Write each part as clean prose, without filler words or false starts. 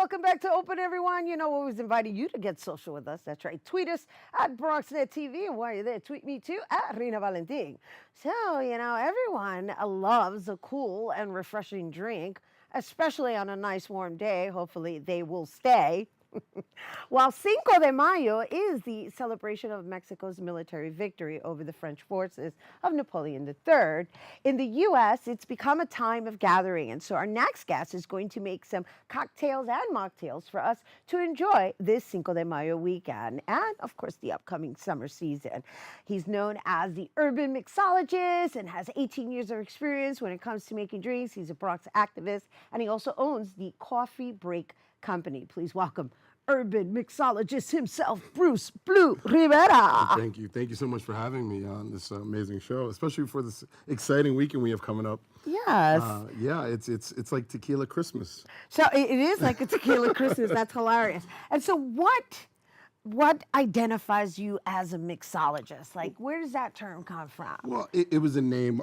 welcome back to Open, everyone. You know, we're always inviting you to get social with us. That's right. Tweet us at Bronxnet TV, and while you're there, tweet me too at Rhina Valentin. So, you know, everyone loves a cool and refreshing drink, especially on a nice warm day. Hopefully, they will stay. While Cinco de Mayo is the celebration of Mexico's military victory over the French forces of Napoleon III, in the U.S., it's become a time of gathering. And so our next guest is going to make some cocktails and mocktails for us to enjoy this Cinco de Mayo weekend and, of course, the upcoming summer season. He's known as the urban mixologist and has 18 years of experience when it comes to making drinks. He's a Bronx activist, and he also owns the Coffee Break Company. Please welcome urban mixologist himself, Bruce Blue Rivera. Thank you. Thank you so much for having me on this amazing show, especially for this exciting weekend we have coming up. Yes. Yeah, it's like tequila Christmas. So it is like a tequila Christmas. That's hilarious. And so what identifies you as a mixologist? Like, where does that term come from? Well, it was a name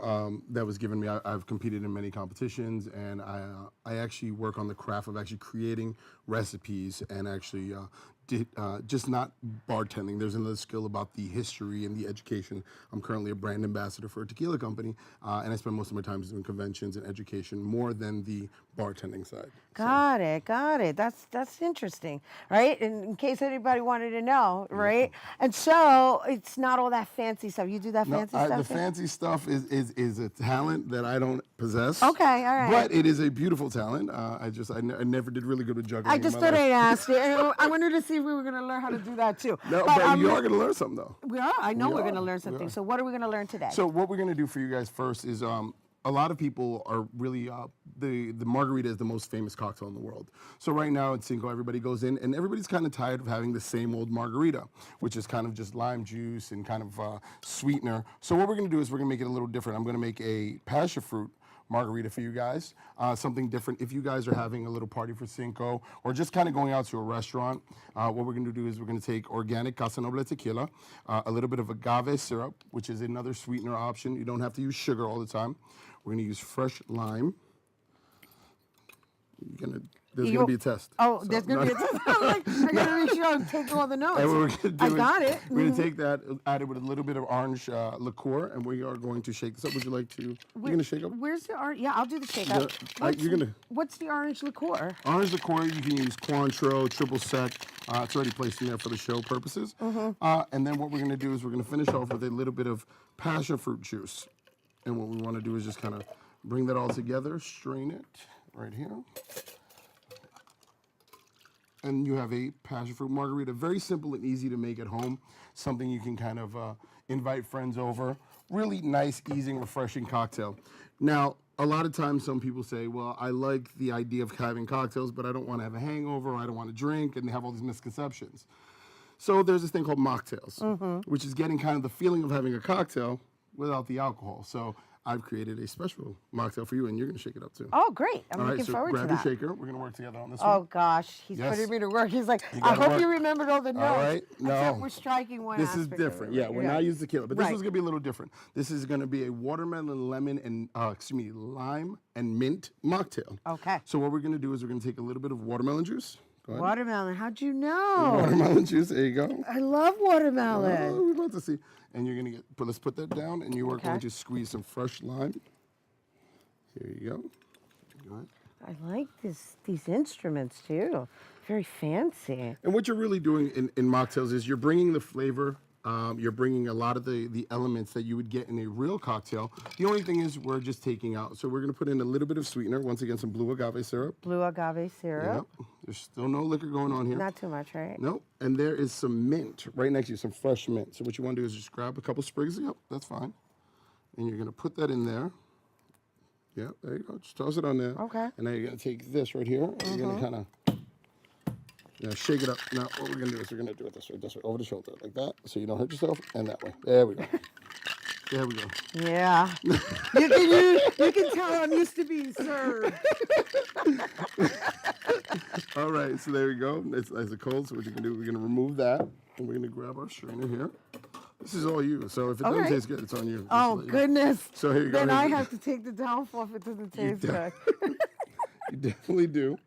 that was given me. I've competed in many competitions, and I actually work on the craft of actually creating recipes and actually just not bartending. There's another skill about the history and the education. I'm currently a brand ambassador for a tequila company, and I spend most of my time doing conventions and education more than the bartending side. Got it. That's interesting, right? And in case anybody wanted to know, right? And so it's not all that fancy stuff. You do that fancy stuff? The fancy stuff is a talent that I don't possess. Okay, all right. But it is a beautiful talent. I never did really good with juggling. I just thought I'd ask you. I wanted to see if we were going to learn how to do that too. No, but you are going to learn something though. We are. I know we're going to learn something. So what are we going to learn today? So what we're going to do for you guys first is a lot of people are really, the Margarita is the most famous cocktail in the world. So right now at Cinco, everybody goes in and everybody's kind of tired of having the same old Margarita, which is kind of just lime juice and kind of sweetener. So what we're going to do is we're going to make it a little different. I'm going to make a passion fruit Margarita for you guys, something different. If you guys are having a little party for Cinco or just kind of going out to a restaurant, what we're going to do is we're going to take organic Casa Noble tequila, a little bit of agave syrup, which is another sweetener option. You don't have to use sugar all the time. We're going to use fresh lime. There's going to be a test. Oh, so, there's going to be a test. I got to make sure I take all the notes. And what we're gonna do I got it. We're going to take that, add it with a little bit of orange liqueur, and we are going to shake this up. Would you like to? You're going to shake up? Where's the orange? Yeah, I'll do the shake up. What's the orange liqueur? Orange liqueur, you can use Cointreau, triple sec. It's already placed in there for the show purposes. And then what we're going to do is we're going to finish off with a little bit of passion fruit juice. And what we want to do is just kind of bring that all together, strain it right here. And you have a passion fruit margarita. Very simple and easy to make at home. Something you can kind of invite friends over. Really nice, easy, refreshing cocktail. Now, a lot of times some people say, well, I like the idea of having cocktails, but I don't want to have a hangover, or I don't want to drink, and they have all these misconceptions. So there's this thing called mocktails, which is getting kind of the feeling of having a cocktail without the alcohol. So I've created a special mocktail for you, and you're going to shake it up too. Oh, great. I'm looking forward to that. Grab your shaker. We're going to work together on this one. Oh, gosh. He's putting me to work. He's like, I hope you remembered all the notes. All right. No. Except we're striking one This is different. Yeah, we're not using tequila, but this one's going to be a little different. This is going to be a watermelon, lemon, and, lime and mint mocktail. Okay. So what we're going to do is we're going to take a little bit of watermelon juice. Watermelon. How'd you know? Watermelon juice. There you go. I love watermelon. Oh, we're about to see. And you're going to let's put that down, and you are going to squeeze some fresh lime. Here you go. Go ahead. I like these instruments too. Very fancy. And what you're really doing in mocktails is you're bringing the flavor. You're bringing a lot of the elements that you would get in a real cocktail. The only thing is we're just taking out. So we're going to put in a little bit of sweetener. Once again, some blue agave syrup. Blue agave syrup. Yep. There's still no liquor going on here. Not too much, right? Nope. And there is some mint right next to you, some fresh mint. So what you want to do is just grab a couple sprigs. Yep, that's fine. And you're going to put that in there. Yeah, there you go. Just toss it on there. Okay. And now you're going to take this right here. And you're going to kind of shake it up. Now, what we're going to do is we're going to do it this way, over the shoulder, like that, so you don't hurt yourself, and that way. There we go. There we go. Yeah. you can tell I'm used to being served. All right, so there we go. It's cold, so what you can do, we're going to remove that, and we're going to grab our strainer here. This is all you, so if it doesn't taste good, it's on you. Oh, goodness. So here you go. Then I have to take the downfall if it doesn't taste good. You definitely do.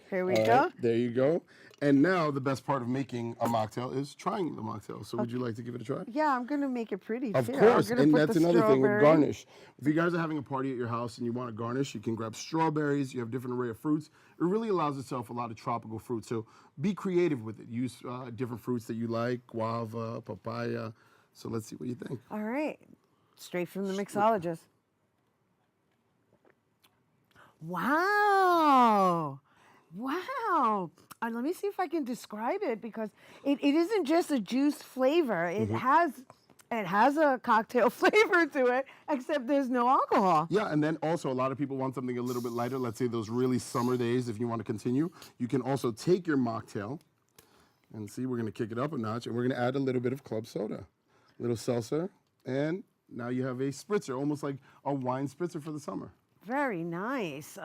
Here we All go. right, there you go. And now the best part of making a mocktail is trying the mocktail. So would you like to give it a try? Yeah, I'm gonna make it pretty Of too. course, I'm gonna and put that's the another thing with strawberry. garnish. If you guys are having a party at your house and you want to garnish, you can grab strawberries. You have different array of fruits. It really allows itself a lot of tropical fruits. So be creative with it. Use different fruits that you like, guava, papaya. So let's see what you think. All right, straight from the mixologist. Wow. Wow. Let me see if I can describe it because it isn't just a juice flavor. It has a cocktail flavor to it, except there's no alcohol. Yeah, and then also a lot of people want something a little bit lighter. Let's say those really summer days, if you want to continue. You can also take your mocktail and see, we're going to kick it up a notch, and we're going to add a little bit of club soda, a little seltzer, and now you have a spritzer, almost like a wine spritzer for the summer. Very nice.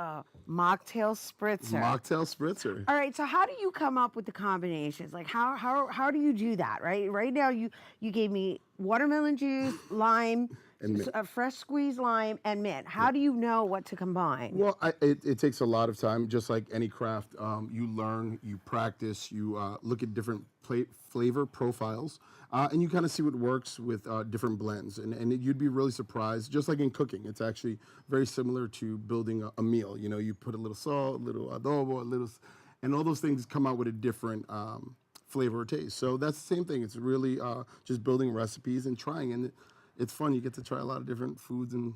Mocktail spritzer. Mocktail spritzer. All right, so how do you come up with the combinations? Like how do you do that, right? Right now you gave me watermelon juice, lime, And mint. a fresh squeezed lime, and mint. How do you know what to combine? Well, it takes a lot of time, just like any craft. You learn, you practice, you look at different flavor profiles, and you kind of see what works with different blends. And you'd be really surprised, just like in cooking. It's actually very similar to building a meal. You know, you put a little salt, a little adobo, and all those things come out with a different flavor or taste. So that's the same thing. It's really just building recipes and trying. And it's fun. You get to try a lot of different foods and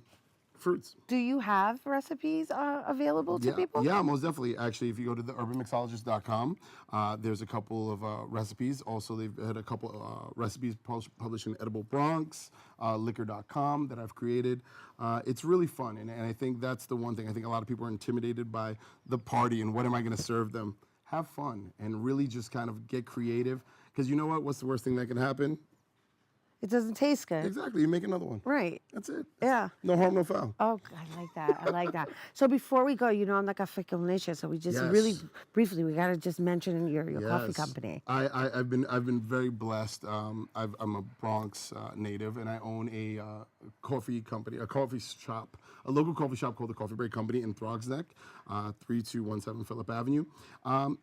fruits. Do you have recipes available to people? Yeah, most definitely. Actually, if you go to the urbanmixologist.com, there's a couple of recipes. Also, they've had a couple recipes published in Edible Bronx, liquor.com that I've created. It's really fun, and I think that's the one thing. I think a lot of people are intimidated by the party and what am I going to serve them. Have fun and really just kind of get creative. Because you know what? What's the worst thing that can happen? It doesn't taste good. Exactly. You make another one. Right. That's it. Yeah. No harm, no foul. Oh, I like that. I like that. So before we go, you know, I'm like Café con Leche, so we just really Yes. briefly, we got to just mention your coffee Yes. company. I've been very blessed. I'm a Bronx native, and I own a coffee company, a coffee shop, a local coffee shop called the Coffee Break Company in Bronxnet, 3217 Phillip Avenue.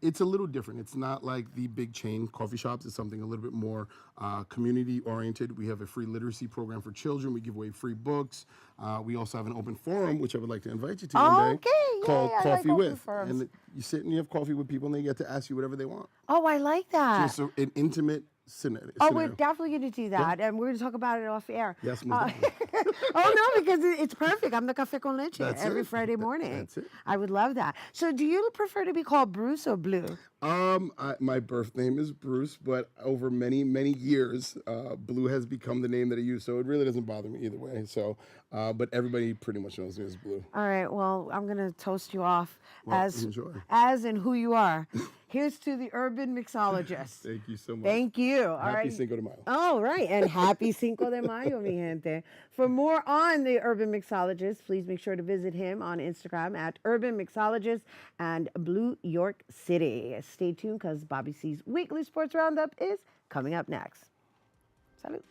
It's a little different. It's not like the big chain coffee shops. It's something a little bit more community oriented. We have a free literacy program for children. We give away free books. We also have an open forum, which I would like to invite you to one day, Okay, yeah, called I like Coffee open With. forums. And you sit and you have coffee with people, and they get to ask you whatever they want. Oh, I like that. Just an intimate scenario. Oh, we're definitely going to do that, and we're going to talk about it off air. Yes, most definitely. Oh, no, because it's perfect. I'm the Café con Leche That's every it. Friday morning. That's it. I would love that. So do you prefer to be called Bruce or Blue? My birth name is Bruce, but over many, many years, Blue has become the name that I use, so it really doesn't bother me either way. So, but everybody pretty much knows me as Blue. All right, well, I'm going to toast you off Well, enjoy. as in who you are. Here's to the urban mixologist. Thank you so much. Thank you. All Happy right. Cinco de Mayo. All right, and happy Cinco de Mayo, mi gente. For more on the Urban Mixologist, please make sure to visit him on Instagram at Urban Mixologist and Blue York City. Stay tuned because Bobby C's weekly sports roundup is coming up next. Salud.